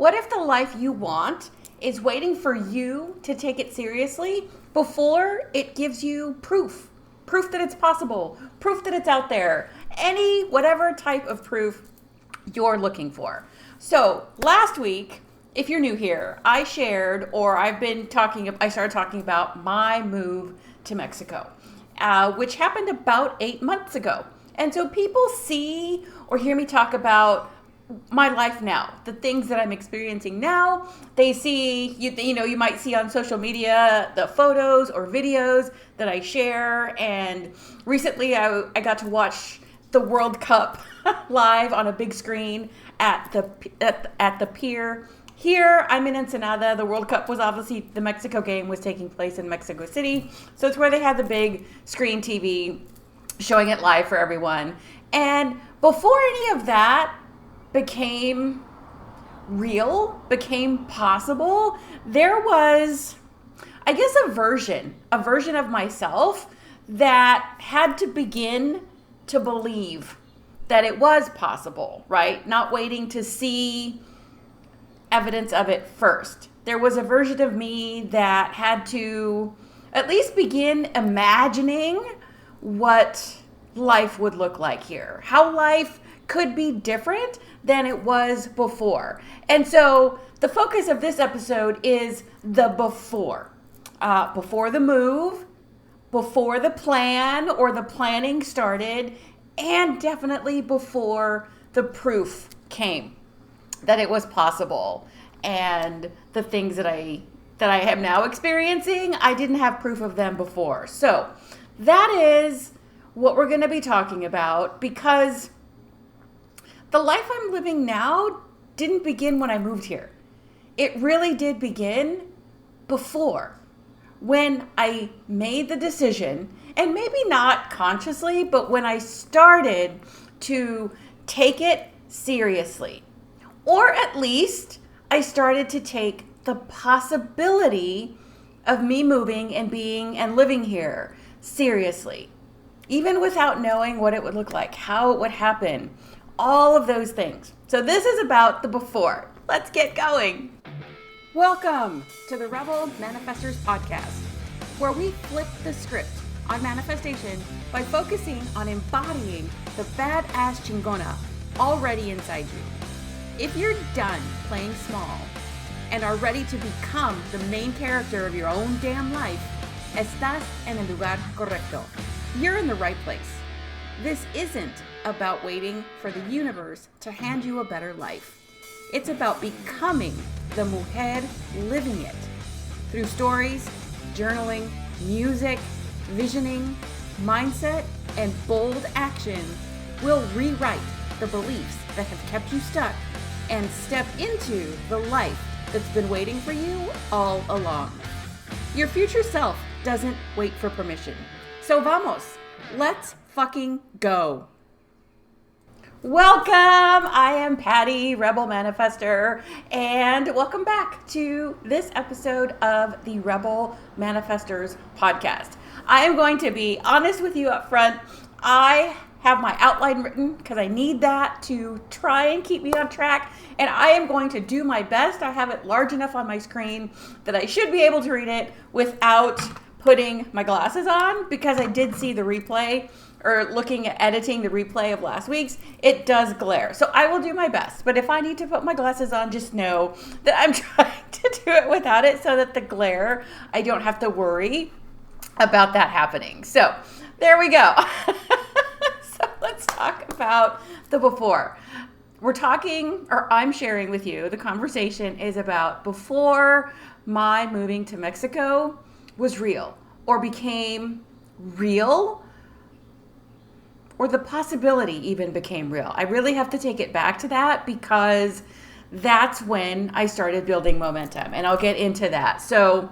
What if the life you want is waiting for you to take it seriously before it gives you proof? Proof that it's possible, proof that it's out there, whatever type of proof you're looking for. So last week, if you're new here, I started talking about my move to Mexico, which happened about 8 months ago. And so people see or hear me talk about my life now, the things that I'm experiencing now. They see, you might see on social media the photos or videos that I share. And recently I got to watch the World Cup live on a big screen at the pier. Here, I'm in Ensenada. The World Cup was obviously, the Mexico game was taking place in Mexico City. So it's where they had the big screen TV showing it live for everyone. And before any of that became real, became possible, there was, I guess, a version of myself that had to begin to believe that it was possible, right? Not waiting to see evidence of it first. There was a version of me that had to at least begin imagining what life would look like here, how life could be different than it was before. And so the focus of this episode is the before. Before the move, before the plan or the planning started, and definitely before the proof came that it was possible. And the things that I am now experiencing, I didn't have proof of them before. So that is what we're going to be talking about, because the life I'm living now didn't begin when I moved here. It really did begin before, when I made the decision, and maybe not consciously, but when I started to take it seriously. Or at least I started to take the possibility of me moving and being and living here seriously, even without knowing what it would look like, how it would happen, all of those things. So this is about the before. Let's get going. Welcome to the Rebel Manifestors Podcast, where we flip the script on manifestation by focusing on embodying the badass chingona already inside you. If you're done playing small and are ready to become the main character of your own damn life, estás en el lugar correcto. You're in the right place. This isn't about waiting for the universe to hand you a better life. It's about becoming the mujer living it. Through stories, journaling, music, visioning, mindset, and bold action, we'll rewrite the beliefs that have kept you stuck and step into the life that's been waiting for you all along. Your future self doesn't wait for permission. So vamos, let's fucking go. Welcome, I am Patty, Rebel Manifestor, and welcome back to this episode of the Rebel Manifestors Podcast. I am going to be honest with you up front. I have my outline written because I need that to try and keep me on track, and I am going to do my best. I have it large enough on my screen that I should be able to read it without putting my glasses on, because I did see the replay, or looking at editing the replay of last week's, it does glare. So I will do my best. But if I need to put my glasses on, just know that I'm trying to do it without it, so that the glare, I don't have to worry about that happening. So there we go. So let's talk about the before. I'm sharing with you, the conversation is about before my moving to Mexico was real, or became real, or the possibility even became real. I really have to take it back to that, because that's when I started building momentum, and I'll get into that. So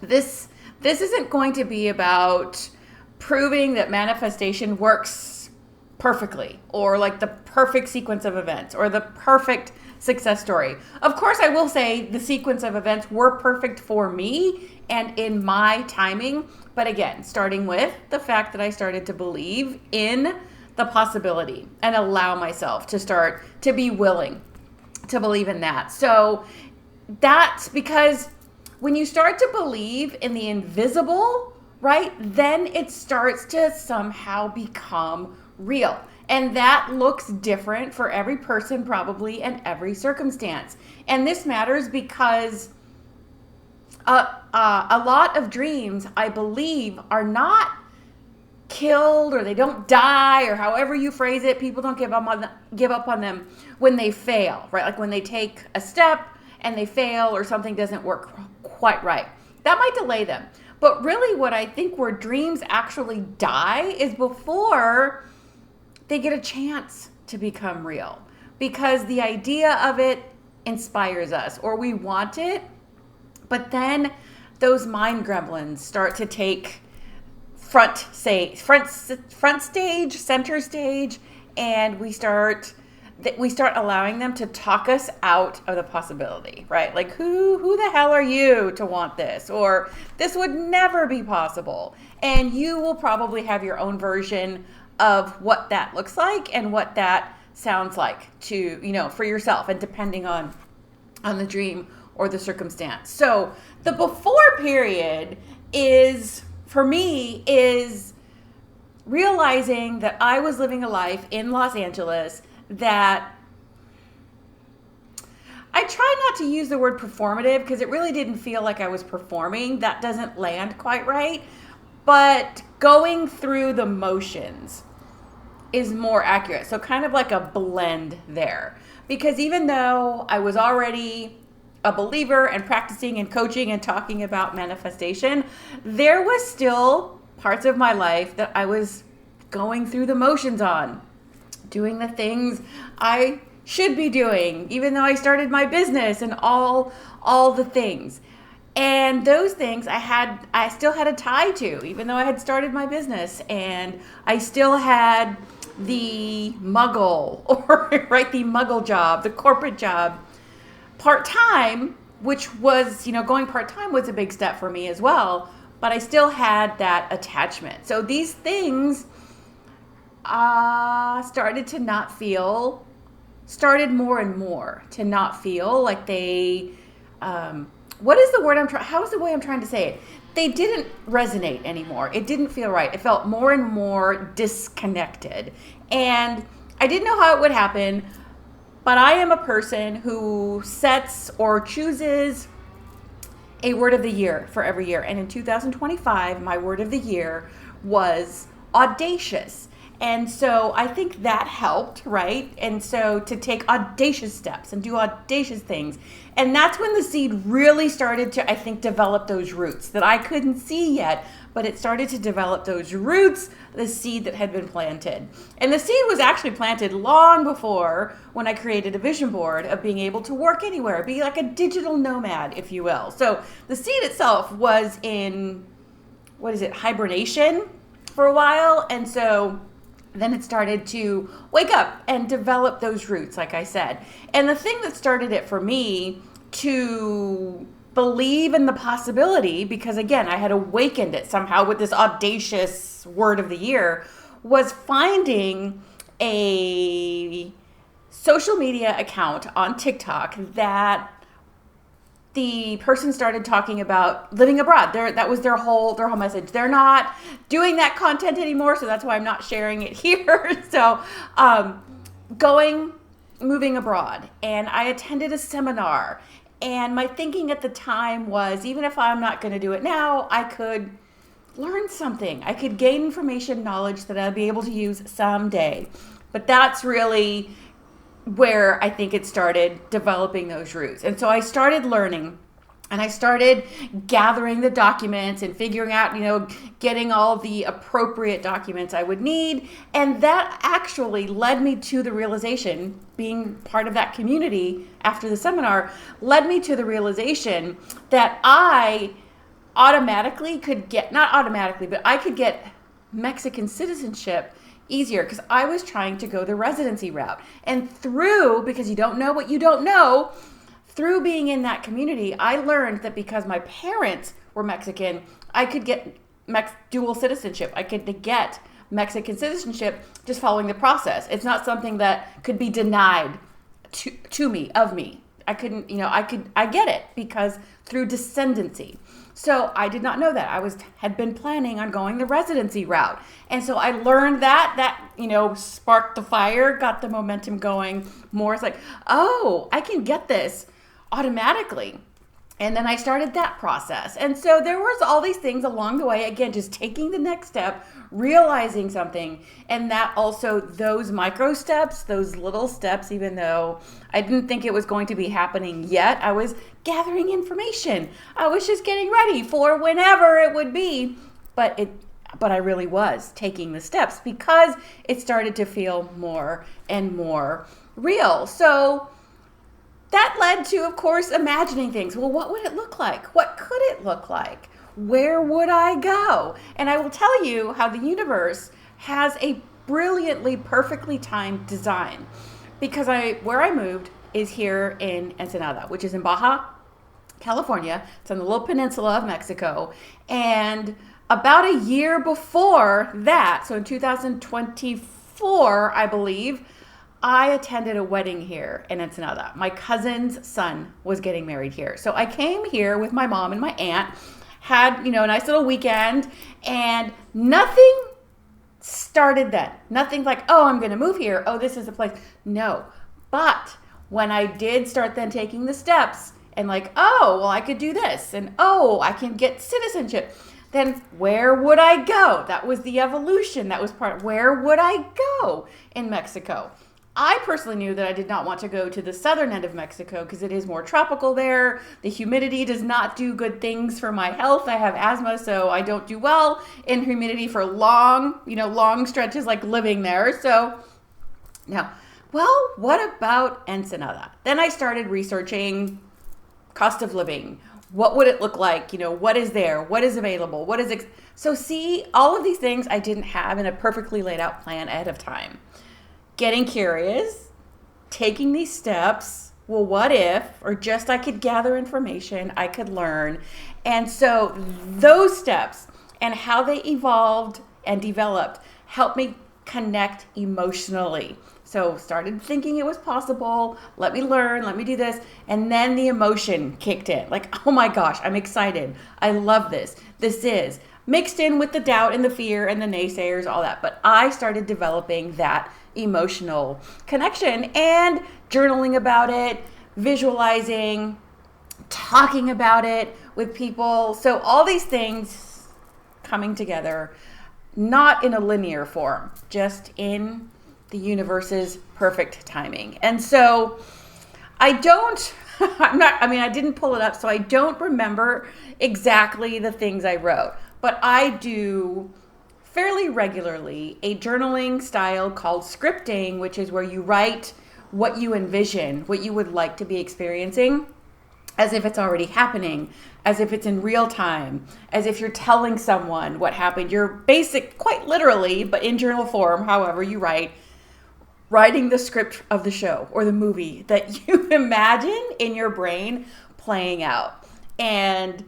this isn't going to be about proving that manifestation works perfectly, or like the perfect sequence of events, or the perfect success story. Of course, I will say the sequence of events were perfect for me and in my timing. But again, starting with the fact that I started to believe in the possibility and allow myself to start to be willing to believe in that. So that's because when you start to believe in the invisible, right, then it starts to somehow become real. And that looks different for every person, probably, and every circumstance. And this matters because a lot of dreams, I believe, are not killed, or they don't die, or however you phrase it. People don't give up on them when they fail, right? Like when they take a step and they fail, or something doesn't work quite right. That might delay them. But really what I think where dreams actually die is before they get a chance to become real, because the idea of it inspires us, or we want it, but then those mind gremlins start to take front stage, center stage, and we start allowing them to talk us out of the possibility, right? Like, who the hell are you to want this? Or this would never be possible. And you will probably have your own version of what that looks like and what that sounds like to, for yourself, and depending on the dream or the circumstance. So the before period is, for me, is realizing that I was living a life in Los Angeles that I try not to use the word performative, because it really didn't feel like I was performing. That doesn't land quite right. But going through the motions is more accurate. So kind of like a blend there. Because even though I was already a believer and practicing and coaching and talking about manifestation, there was still parts of my life that I was going through the motions on, doing the things I should be doing, even though I started my business and all the things. And those things I still had a tie to, even though I had started my business, and I still had the muggle, or right, the muggle job, the corporate job, part-time, which was, going part-time was a big step for me as well, but I still had that attachment. So these things started more and more to not feel like they, what is the word how is the way I'm trying to say it? They didn't resonate anymore. It didn't feel right. It felt more and more disconnected. And I didn't know how it would happen, but I am a person who sets or chooses a word of the year for every year. And in 2025, my word of the year was audacious. And so I think that helped, right? And so to take audacious steps and do audacious things. And that's when the seed really started to, I think, develop those roots that I couldn't see yet, but it started to develop those roots, the seed that had been planted. And the seed was actually planted long before, when I created a vision board of being able to work anywhere, be like a digital nomad, if you will. So the seed itself was in, hibernation for a while. And so then it started to wake up and develop those roots, like I said. And the thing that started it for me to believe in the possibility, because again, I had awakened it somehow with this audacious word of the year, was finding a social media account on TikTok that the person started talking about living abroad. That was their whole message. They're not doing that content anymore, so that's why I'm not sharing it here. So moving abroad. And I attended a seminar. And my thinking at the time was, even if I'm not going to do it now, I could learn something. I could gain information, knowledge that I'll be able to use someday. But that's really where I think it started developing those roots. And so I started learning, and I started gathering the documents and figuring out, getting all the appropriate documents I would need. And that actually led me to the realization, being part of that community after the seminar, led me to the realization that I automatically could get, not automatically, but I could get Mexican citizenship easier, because I was trying to go the residency route. And because you don't know what you don't know, through being in that community, I learned that because my parents were Mexican, I could get dual citizenship. I could get Mexican citizenship just following the process. It's not something that could be denied to me, of me. I couldn't, I get it because through descendancy. So I did not know that. had been planning on going the residency route. And so I learned that sparked the fire, got the momentum going more. It's like, oh, I can get this automatically. And then I started that process. And so there was all these things along the way, again, just taking the next step, realizing something, and that also those micro steps, those little steps, even though I didn't think it was going to be happening yet, I was gathering information. I was just getting ready for whenever it would be. But I really was taking the steps because it started to feel more and more real. So that led to, of course, imagining things. Well, what would it look like? What could it look like? Where would I go? And I will tell you how the universe has a brilliantly, perfectly timed design. Because where I moved is here in Ensenada, which is in Baja, California. It's on the little peninsula of Mexico. And about a year before that, so in 2024, I believe, I attended a wedding here in Ensenada. My cousin's son was getting married here. So I came here with my mom and my aunt, had, a nice little weekend, and nothing started then. Nothing like, oh, I'm going to move here. Oh, this is the place. No. But when I did start then taking the steps and like, oh, well, I could do this, and oh, I can get citizenship, then where would I go? That was the evolution. That was part of where would I go in Mexico? I personally knew that I did not want to go to the southern end of Mexico because it is more tropical there. The humidity does not do good things for my health. I have asthma, so I don't do well in humidity for long stretches like living there. So now, well, what about Ensenada? Then I started researching cost of living. What would it look like? What is there? What is available? So see, all of these things I didn't have in a perfectly laid out plan ahead of time. Getting curious, taking these steps, well, what if, or just I could gather information, I could learn. And so those steps and how they evolved and developed helped me connect emotionally. So started thinking it was possible, let me learn, let me do this. And then the emotion kicked in. Like, oh my gosh, I'm excited. I love this. This is mixed in with the doubt and the fear and the naysayers, all that. But I started developing that emotional connection and journaling about it, visualizing, talking about it with people. So all these things coming together, not in a linear form, just in the universe's perfect timing. And so I didn't pull it up, so I don't remember exactly the things I wrote, but I do fairly regularly a journaling style called scripting, which is where you write what you envision, what you would like to be experiencing, as if it's already happening, as if it's in real time, as if you're telling someone what happened. You're quite literally, but in journal form, however you writing the script of the show or the movie that you imagine in your brain playing out. And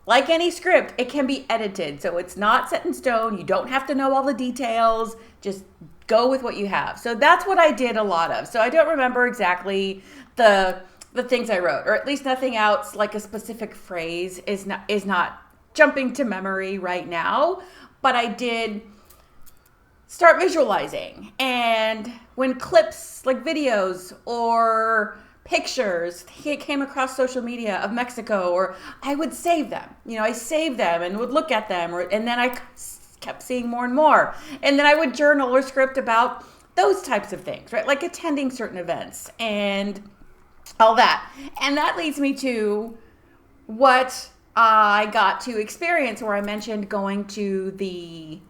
like any script, it can be edited. So it's not set in stone. You don't have to know all the details. Just go with what you have. So that's what I did a lot of. So I don't remember exactly the things I wrote, or at least nothing else like a specific phrase is not jumping to memory right now. But I did start visualizing. And when clips like videos or pictures came across social media of Mexico, or I would save them. I saved them and would look at them, and then I kept seeing more and more. And then I would journal or script about those types of things, right? Like attending certain events and all that. And that leads me to what I got to experience, where I mentioned going to the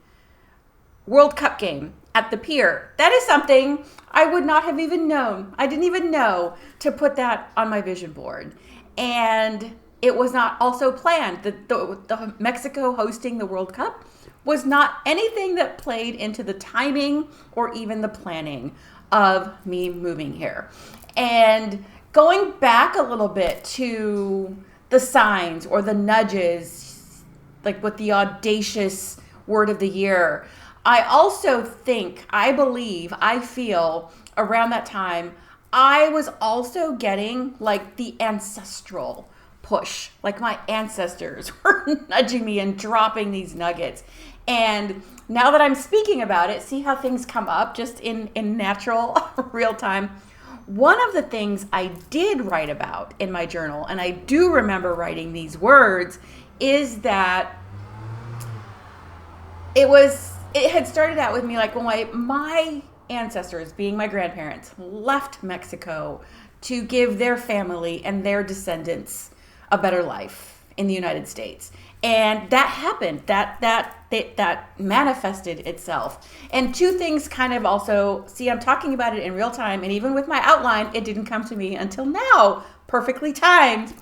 World Cup game at the pier. That is something I would not have even known. I didn't even know to put that on my vision board. And it was not also planned. The Mexico hosting the World Cup was not anything that played into the timing or even the planning of me moving here. And going back a little bit to the signs or the nudges, like with the audacious word of the year, I also think, I believe, I feel around that time, I was also getting like the ancestral push. Like my ancestors were nudging me and dropping these nuggets. And now that I'm speaking about it, see how things come up just in natural real time. One of the things I did write about in my journal, and I do remember writing these words, is that it had started out with me like when my ancestors, being my grandparents, left Mexico to give their family and their descendants a better life in the United States. And that happened. That manifested itself. And two things kind of also, see, I'm talking about it in real time, and even with my outline, it didn't come to me until now, perfectly timed.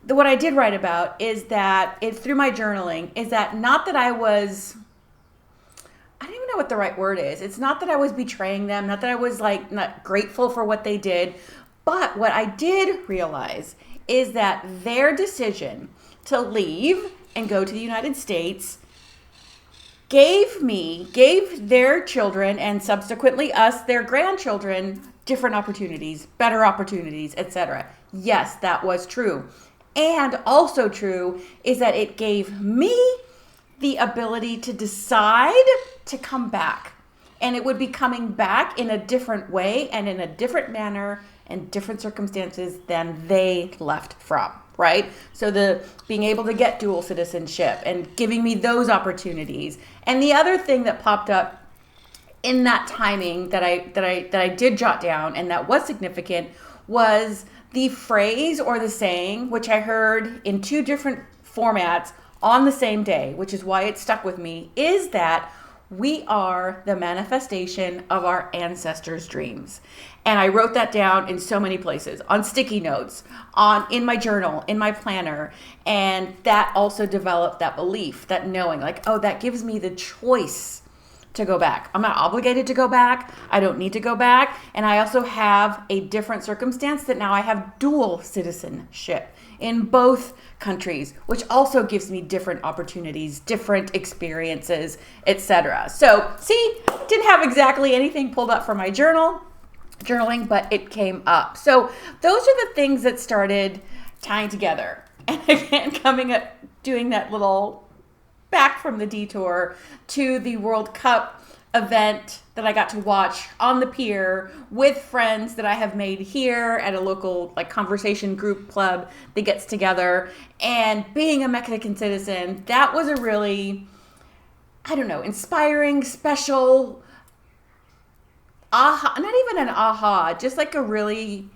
What I did write about is that through my journaling, is that not that I don't even know what the right word is. It's not that I was betraying them, not that I was like not grateful for what they did, but what I did realize is that their decision to leave and go to the United States gave their children, and subsequently us, their grandchildren, different opportunities, better opportunities, etc. Yes, that was true. And also true is that it gave me the ability to decide to come back. And it would be coming back in a different way and in a different manner and different circumstances than they left from, right? So the being able to get dual citizenship and giving me those opportunities. And the other thing that popped up in that timing that I did jot down and that was significant was the phrase or the saying, which I heard in two different formats on the same day, which is why it stuck with me, is that we are the manifestation of our ancestors' dreams. And I wrote that down in so many places, on sticky notes, in my journal, in my planner. And that also developed that belief, that knowing, like, oh, that gives me the choice to go back. I'm not obligated to go back. I don't need to go back. And I also have a different circumstance that now I have dual citizenship in both countries, which also gives me different opportunities, different experiences, etc. So see, didn't have exactly anything pulled up from my journaling, but it came up. So those are the things that started tying together. And again, doing that little back from the detour to the World Cup event that I got to watch on the pier with friends that I have made here at a local like conversation group club that gets together. And being a Mexican citizen, that was a really, I don't know, inspiring, special, aha, not even an aha, just like a really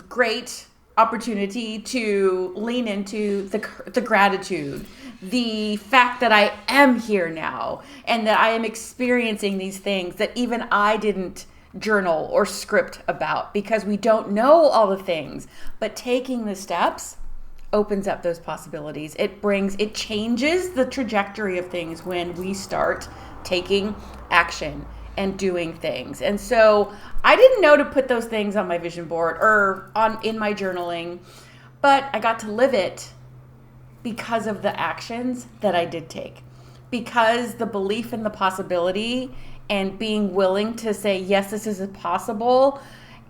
great opportunity to lean into the gratitude, the fact that I am here now and that I am experiencing these things that even I didn't journal or script about because we don't know all the things. But taking the steps opens up those possibilities. It changes the trajectory of things when we start taking action and doing things. And so I didn't know to put those things on my vision board or in my journaling, but I got to live it because of the actions that I did take. Because the belief in the possibility and being willing to say, yes, this is possible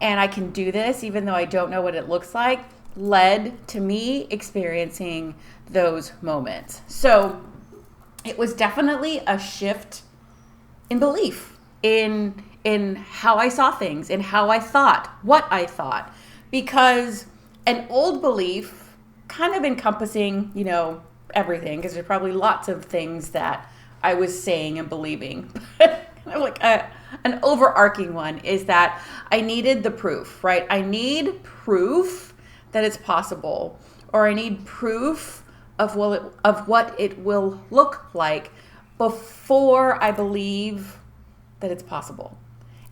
and I can do this even though I don't know what it looks like, led to me experiencing those moments. So it was definitely a shift in belief, in how I saw things, in how I thought, what I thought, because an old belief kind of encompassing, everything, because there's probably lots of things that I was saying and believing, but like an overarching one is that I needed the proof, right? I need proof that it's possible, or I need proof of what it will look like before I believe that it's possible.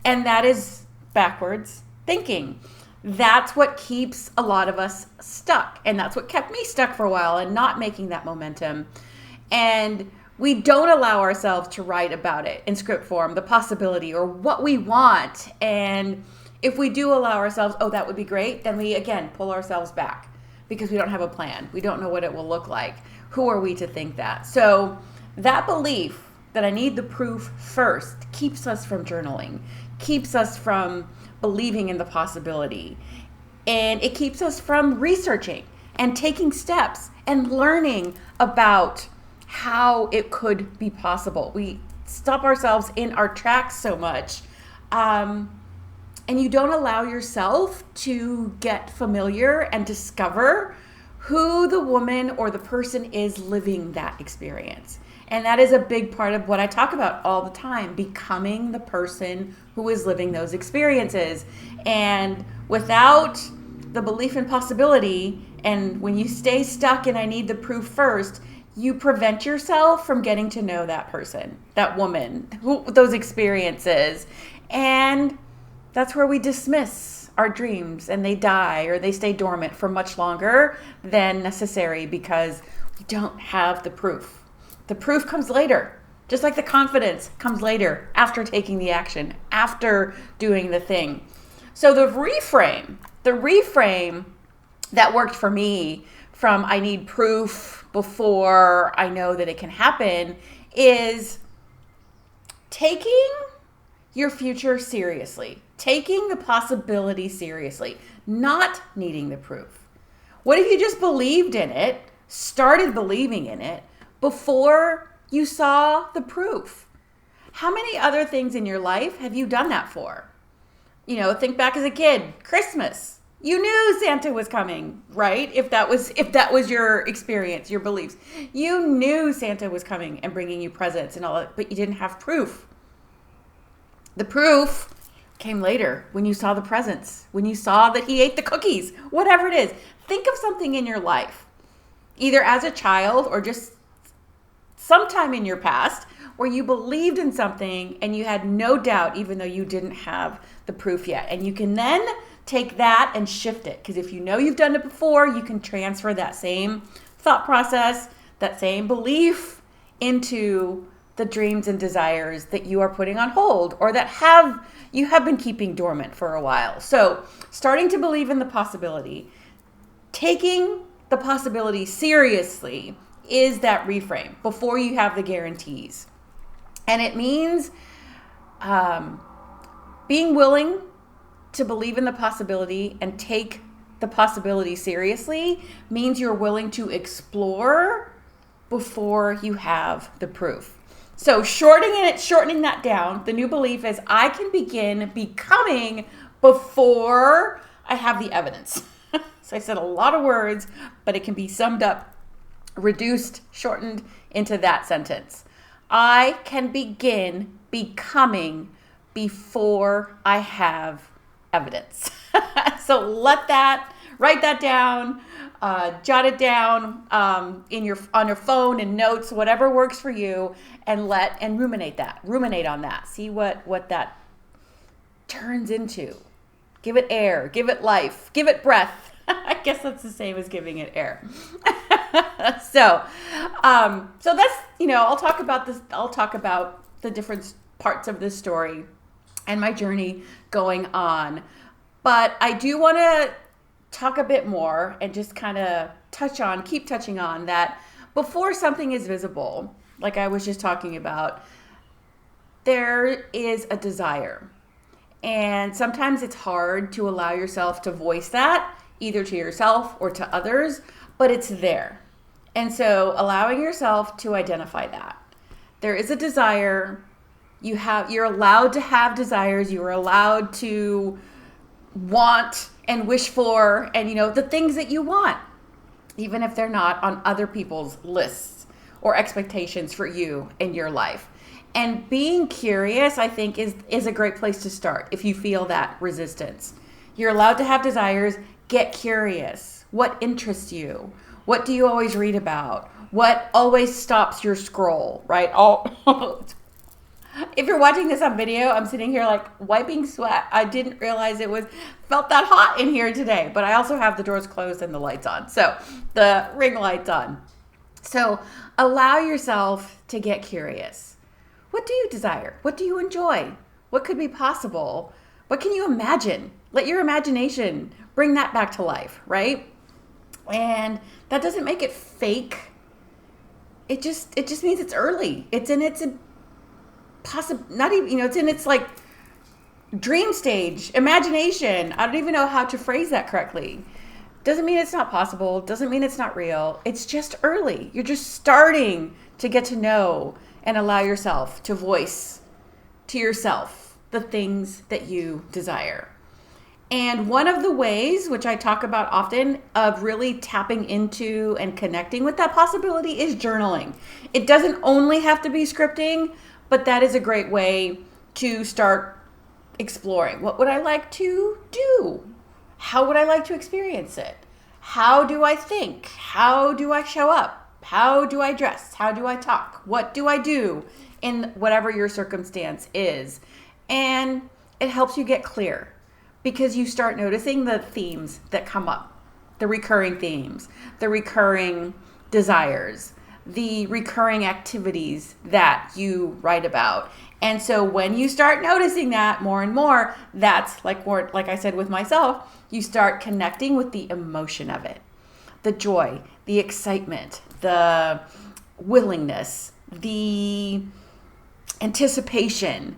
And that is backwards thinking. That's what keeps a lot of us stuck. And that's what kept me stuck for a while and not making that momentum. And we don't allow ourselves to write about it in script form, the possibility or what we want. And if we do allow ourselves, oh, that would be great, then we, again, pull ourselves back because we don't have a plan. We don't know what it will look like. Who are we to think that? So that belief that I need the proof first keeps us from journaling, keeps us from believing in the possibility. And it keeps us from researching and taking steps and learning about how it could be possible. We stop ourselves in our tracks so much. And you don't allow yourself to get familiar and discover who the woman or the person is living that experience. And that is a big part of what I talk about all the time, becoming the person who is living those experiences. And without the belief in possibility, and when you stay stuck and I need the proof first, you prevent yourself from getting to know that person, that woman, those experiences. And that's where we dismiss our dreams and they die or they stay dormant for much longer than necessary because we don't have the proof. The proof comes later, just like the confidence comes later after taking the action, after doing the thing. So the reframe that worked for me from I need proof before I know that it can happen is taking your future seriously, taking the possibility seriously, not needing the proof. What if you just believed in it, started believing in it before you saw the proof? How many other things in your life have you done that for? You know, think back as a kid, Christmas. You knew Santa was coming, right? If that was your experience, your beliefs. You knew Santa was coming and bringing you presents and all that, but you didn't have proof. The proof came later when you saw the presents, when you saw that he ate the cookies, whatever it is. Think of something in your life, either as a child or just sometime in your past, where you believed in something and you had no doubt, even though you didn't have the proof yet. And you can then take that and shift it. Because if you know you've done it before, you can transfer that same thought process, that same belief into the dreams and desires that you are putting on hold or that you have been keeping dormant for a while. So starting to believe in the possibility, taking the possibility seriously is that reframe before you have the guarantees. And it means being willing to believe in the possibility and take the possibility seriously means you're willing to explore before you have the proof. So shortening that down, the new belief is I can begin becoming before I have the evidence. So I said a lot of words, but it can be summed up, reduced, shortened into that sentence. I can begin becoming before I have evidence. So write that down, jot it down on your phone and notes, whatever works for you, and ruminate on that. See what that turns into. Give it air, give it life, give it breath. I guess that's the same as giving it air. So that's, I'll talk about this. I'll talk about the different parts of this story and my journey going on. But I do want to talk a bit more and just kind of keep touching on that before something is visible, like I was just talking about, there is a desire. And sometimes it's hard to allow yourself to voice that, either to yourself or to others, but it's there. And so allowing yourself to identify that. There is a desire. You're allowed to have desires. You are allowed to want and wish for, and the things that you want, even if they're not on other people's lists or expectations for you in your life. And being curious, I think, is a great place to start if you feel that resistance. You're allowed to have desires. Get curious. What interests you? What do you always read about? What always stops your scroll, right? If you're watching this on video, I'm sitting here like wiping sweat. I didn't realize felt that hot in here today, but I also have the doors closed and the lights on. So the ring light's on. So allow yourself to get curious. What do you desire? What do you enjoy? What could be possible? What can you imagine? Let your imagination bring that back to life, right? And that doesn't make it fake. It just means it's early. It's in its it's in its like dream stage, imagination. I don't even know how to phrase that correctly. Doesn't mean it's not possible. Doesn't mean it's not real. It's just early. You're just starting to get to know and allow yourself to voice to yourself the things that you desire. And one of the ways, which I talk about often, of really tapping into and connecting with that possibility is journaling. It doesn't only have to be scripting, but that is a great way to start exploring. What would I like to do? How would I like to experience it? How do I think? How do I show up? How do I dress? How do I talk? What do I do in whatever your circumstance is? And it helps you get clear because you start noticing the themes that come up, the recurring themes, the recurring desires, the recurring activities that you write about. And so when you start noticing that more and more, that's like I said with myself, you start connecting with the emotion of it, the joy, the excitement, the willingness, the anticipation,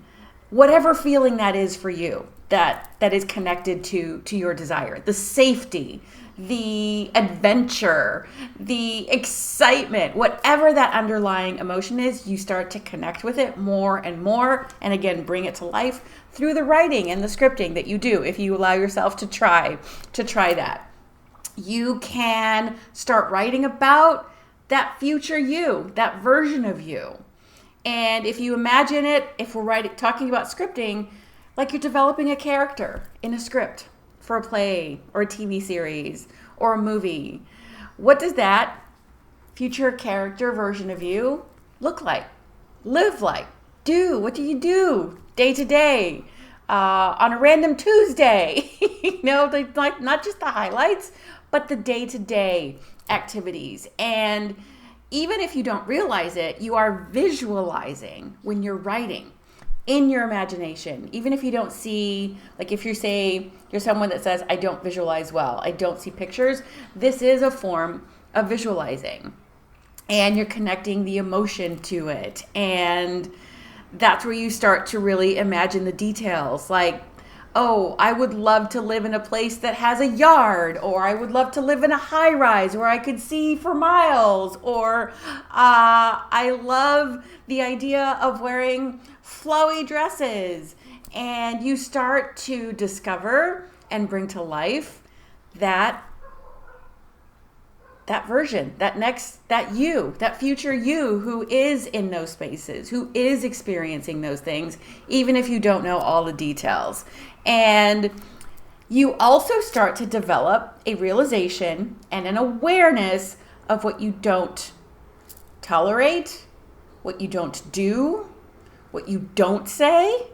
whatever feeling that is for you that is connected to your desire, the safety, the adventure, the excitement, whatever that underlying emotion is, you start to connect with it more and more, and again, bring it to life through the writing and the scripting that you do. If you allow yourself to try that, you can start writing about that future you, that version of you. And if you imagine it, if we're talking about scripting, like you're developing a character in a script for a play or a TV series or a movie. What does that future character version of you look like, live like, do? What do you do day to day on a random Tuesday? Like not just the highlights, but the day-to-day activities. And even if you don't realize it, you are visualizing when you're writing in your imagination. Even if you don't see, like if you say you're someone that says, I don't visualize well, I don't see pictures, this is a form of visualizing. And you're connecting the emotion to it. And that's where you start to really imagine the details. Like, oh, I would love to live in a place that has a yard, or I would love to live in a high rise where I could see for miles, or I love the idea of wearing flowy dresses. And you start to discover and bring to life that version, that future you who is in those spaces, who is experiencing those things, even if you don't know all the details. And you also start to develop a realization and an awareness of what you don't tolerate, what you don't do, what you don't say.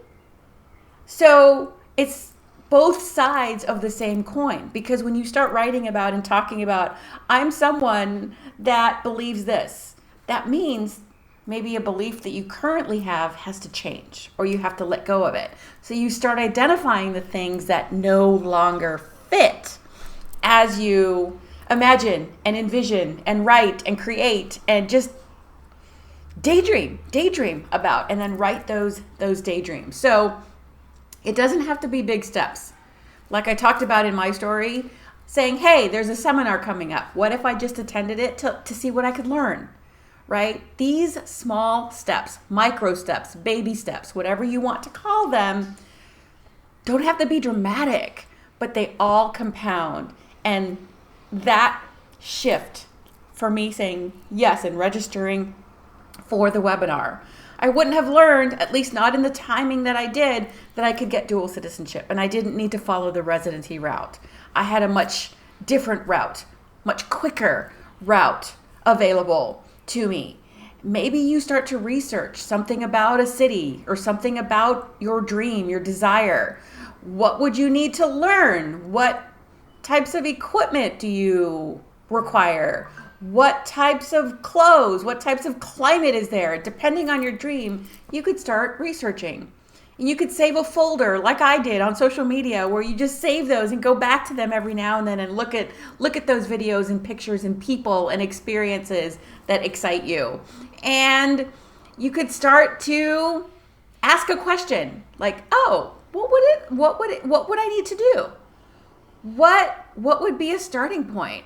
So it's both sides of the same coin, because when you start writing about and talking about, I'm someone that believes this, that means maybe a belief that you currently have has to change, or you have to let go of it. So you start identifying the things that no longer fit as you imagine and envision and write and create and just daydream about, and then write those daydreams. So it doesn't have to be big steps. Like I talked about in my story, saying, hey, there's a seminar coming up. What if I just attended it to see what I could learn, right? These small steps, micro steps, baby steps, whatever you want to call them, don't have to be dramatic, but they all compound. And that shift for me saying yes and registering for the webinar, I wouldn't have learned, at least not in the timing that I did, that I could get dual citizenship, and I didn't need to follow the residency route. I had a much different route, much quicker route available to me. Maybe you start to research something about a city or something about your dream, your desire. What would you need to learn? What types of equipment do you require? What types of clothes, what types of climate is there? Depending on your dream, you could start researching. And you could save a folder like I did on social media, where you just save those and go back to them every now and then and look at those videos and pictures and people and experiences that excite you. And you could start to ask a question like, oh, what would I need to do? What would be a starting point?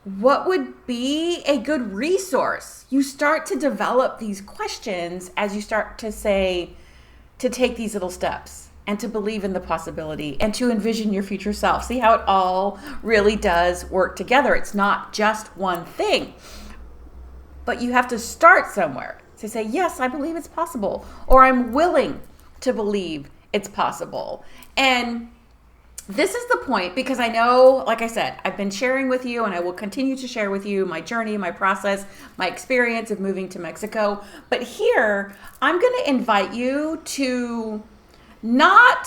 What would be a good resource? You start to develop these questions as you start to take these little steps and to believe in the possibility and to envision your future self. See how it all really does work together. It's not just one thing, but you have to start somewhere to say, yes, I believe it's possible, or I'm willing to believe it's possible. And this is the point, because I know, like I said, I've been sharing with you, and I will continue to share with you my journey, my process, my experience of moving to Mexico. But here, I'm going to invite you to how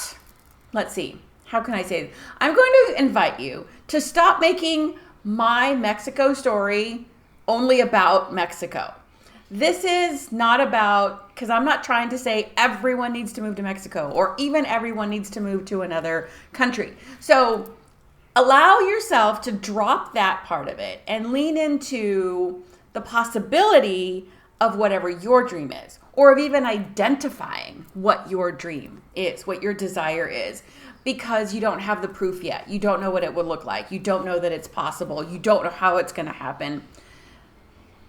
can I say it? I'm going to invite you to stop making my Mexico story only about Mexico. This is not about, because I'm not trying to say everyone needs to move to Mexico or even everyone needs to move to another country. So allow yourself to drop that part of it and lean into the possibility of whatever your dream is, or of even identifying what your dream is, what your desire is, because you don't have the proof yet. You don't know what it would look like. You don't know that it's possible. You don't know how it's going to happen.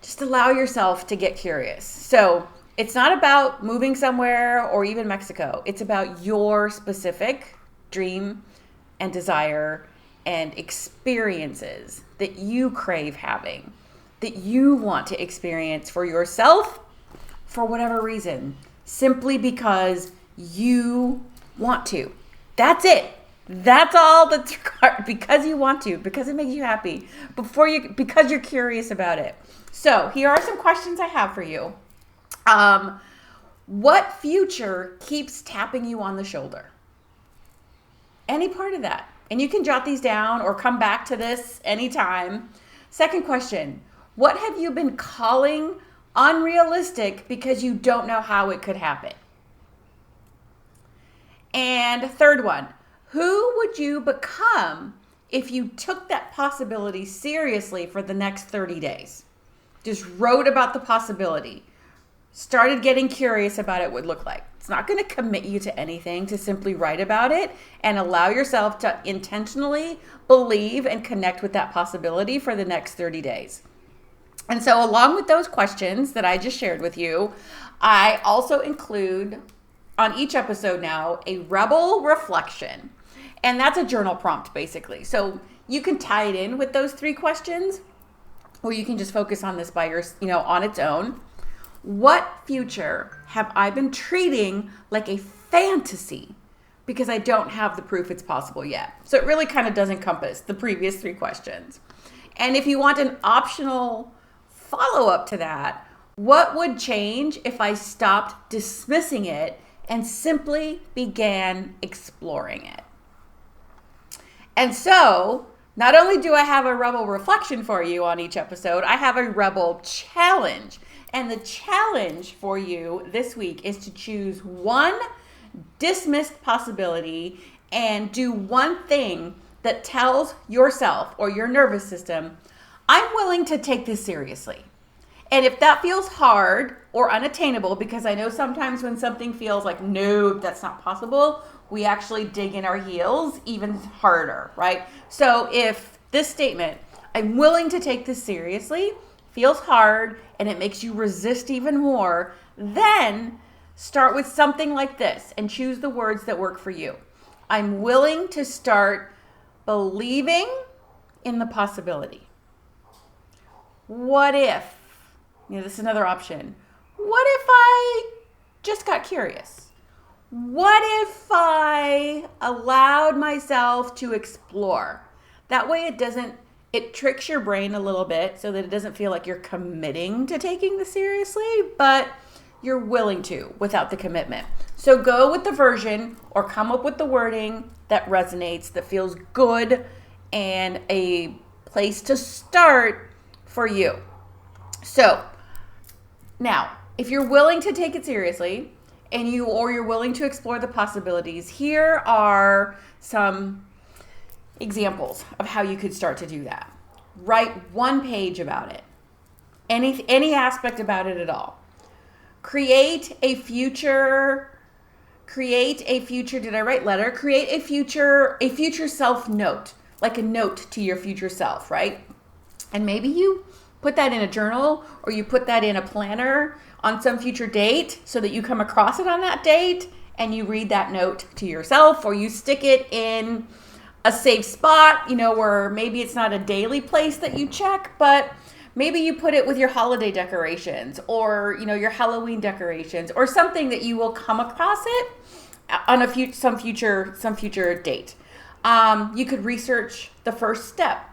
Just allow yourself to get curious. So it's not about moving somewhere or even Mexico. It's about your specific dream and desire and experiences that you crave having, that you want to experience for yourself for whatever reason, simply because you want to. That's it. That's all that's required, because you want to, because it makes you happy, because you're curious about it. So here are some questions I have for you. What future keeps tapping you on the shoulder? Any part of that. And you can jot these down or come back to this anytime. Second question, what have you been calling unrealistic because you don't know how it could happen? And third one, who would you become if you took that possibility seriously for the next 30 days? Just wrote about the possibility, started getting curious about it would look like. It's not going to commit you to anything to simply write about it and allow yourself to intentionally believe and connect with that possibility for the next 30 days. And so along with those questions that I just shared with you, I also include on each episode now a rebel reflection. And that's a journal prompt basically. So you can tie it in with those 3 questions, or you can just focus on this on its own. What future have I been treating like a fantasy because I don't have the proof it's possible yet? So it really kind of does encompass the previous 3 questions. And if you want an optional follow-up to that, what would change if I stopped dismissing it and simply began exploring it? And so, not only do I have a rebel reflection for you on each episode, I have a rebel challenge. And the challenge for you this week is to choose one dismissed possibility and do one thing that tells yourself or your nervous system, I'm willing to take this seriously. And if that feels hard or unattainable, because I know sometimes when something feels like, no, that's not possible, we actually dig in our heels even harder, right? So if this statement, I'm willing to take this seriously, feels hard and it makes you resist even more, then start with something like this and choose the words that work for you. I'm willing to start believing in the possibility. What if, this is another option. What if I just got curious? What if I allowed myself to explore? That way it tricks your brain a little bit so that it doesn't feel like you're committing to taking this seriously, but you're willing to without the commitment. So go with the version or come up with the wording that resonates, that feels good, and a place to start for you. So now, if you're willing to take it seriously and you're willing to explore the possibilities, here are some examples of how you could start to do that. Write one page about it. Any aspect about it at all. Create a future create a future, did I write letter? Create a future self note, like a note to your future self, right? And maybe you put that in a journal, or you put that in a planner on some future date so that you come across it on that date and you read that note to yourself, or you stick it in a safe spot, where maybe it's not a daily place that you check, but maybe you put it with your holiday decorations, or your Halloween decorations, or something that you will come across it on some future date. You could research the first step.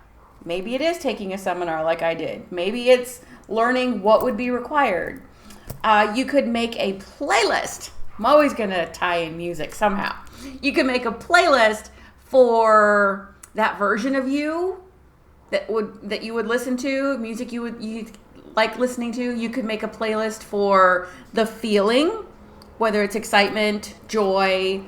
Maybe it is taking a seminar like I did. Maybe it's learning what would be required. You could make a playlist. I'm always going to tie in music somehow. You could make a playlist for that version of you that you would listen to, music you like listening to. You could make a playlist for the feeling, whether it's excitement, joy,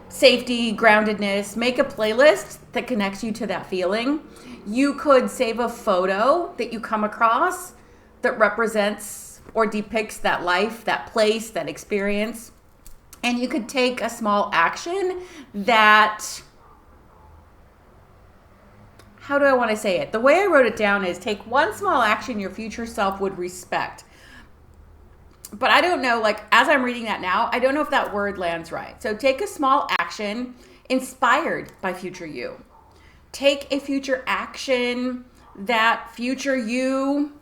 safety, groundedness. Make a playlist that connects you to that feeling. You could save a photo that you come across that represents or depicts that life, that place, that experience. And you could take a small action that, how do I want to say it? The way I wrote it down is take one small action your future self would respect. But I don't know, as I'm reading that now, I don't know if that word lands right. So take a small action inspired by future you. Take a future action that future you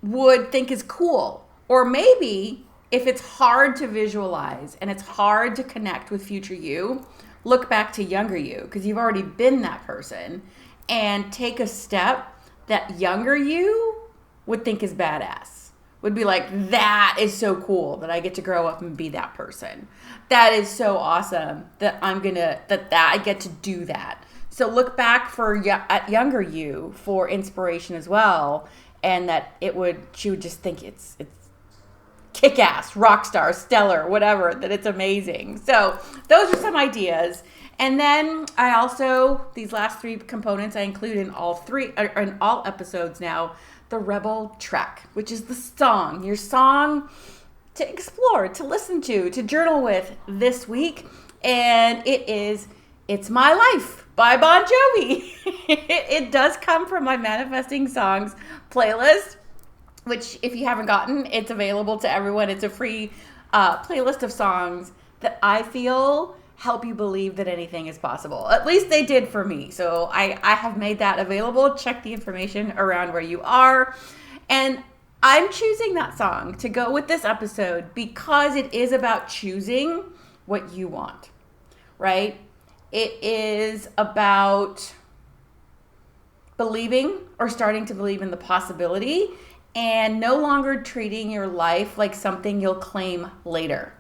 would think is cool. Or maybe if it's hard to visualize and it's hard to connect with future you, look back to younger you, because you've already been that person, and take a step that younger you would think is badass. Would be like, that is so cool that I get to grow up and be that person. That is so awesome that I get to do that. So look back at younger you for inspiration as well, and that she would just think it's kick-ass, rock star, stellar, whatever, that it's amazing. So those are some ideas. And then I also, these last three components I include in all episodes now, the Rebel track, which is the song, your song to explore, to listen to journal with this week. And it is It's My Life by Bon Jovi. It does come from my Manifesting Songs playlist, which if you haven't gotten, it's available to everyone. It's a free playlist of songs that I feel help you believe that anything is possible. At least they did for me. So I have made that available. Check the information around where you are. And I'm choosing that song to go with this episode because it is about choosing what you want, right? It is about believing or starting to believe in the possibility and no longer treating your life like something you'll claim later,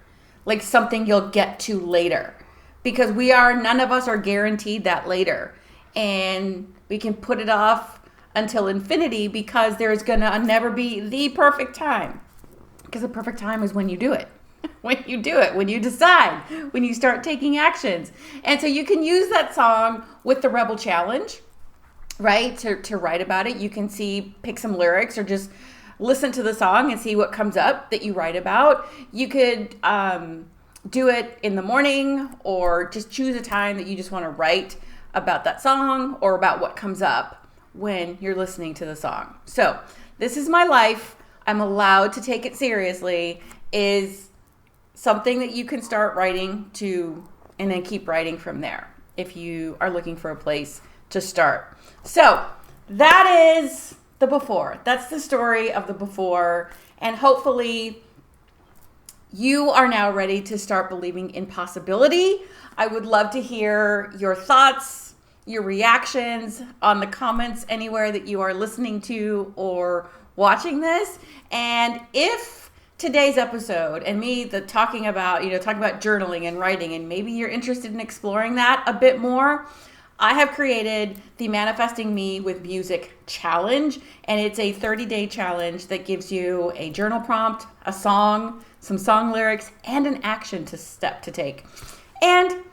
like something you'll get to later. Because none of us are guaranteed that later. And we can put it off until infinity because there's gonna never be the perfect time. Because the perfect time is when you do it. When you do it, when you decide, when you start taking actions. And so you can use that song with the Rebel Challenge, right? To write about it. You can pick some lyrics or just listen to the song and see what comes up that you write about. You could do it in the morning, or just choose a time that you just want to write about that song or about what comes up when you're listening to the song. So This Is My Life, I'm allowed to take it seriously, is something that you can start writing to and then keep writing from there if you are looking for a place to start. So that is the before. That's the story of the before. And hopefully you are now ready to start believing in possibility. I would love to hear your thoughts, your reactions on the comments anywhere that you are listening to or watching this. And if today's episode and me talking about journaling and writing, and maybe you're interested in exploring that a bit more, I have created the Manifesting Me with Music Challenge, and it's a 30-day challenge that gives you a journal prompt, a song, some song lyrics, and an action step to take. And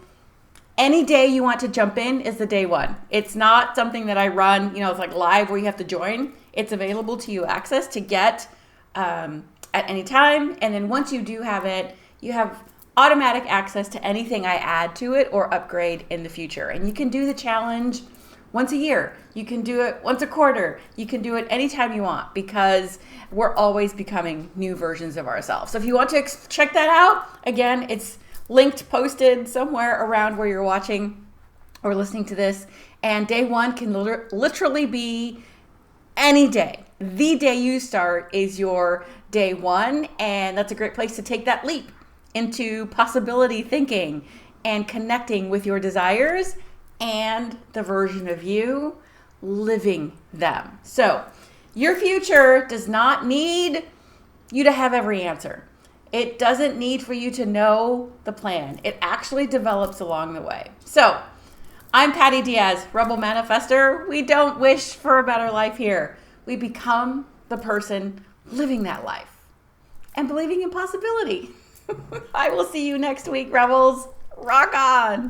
any day you want to jump in is the day one. It's not something that I run, it's like live where you have to join. It's available to you access to get at any time. And then once you do have it, you have automatic access to anything I add to it or upgrade in the future. And you can do the challenge once a year. You can do it once a quarter. You can do it anytime you want, because we're always becoming new versions of ourselves. So if you want to check that out, again, it's linked, posted somewhere around where you're watching or listening to this. And day one can literally be any day. The day you start is your day one. And that's a great place to take that leap into possibility thinking and connecting with your desires and the version of you living them. So your future does not need you to have every answer. It doesn't need for you to know the plan. It actually develops along the way. So I'm Patty Diaz, Rebel Manifester. We don't wish for a better life here. We become the person living that life and believing in possibility. I will see you next week, Rebels. Rock on.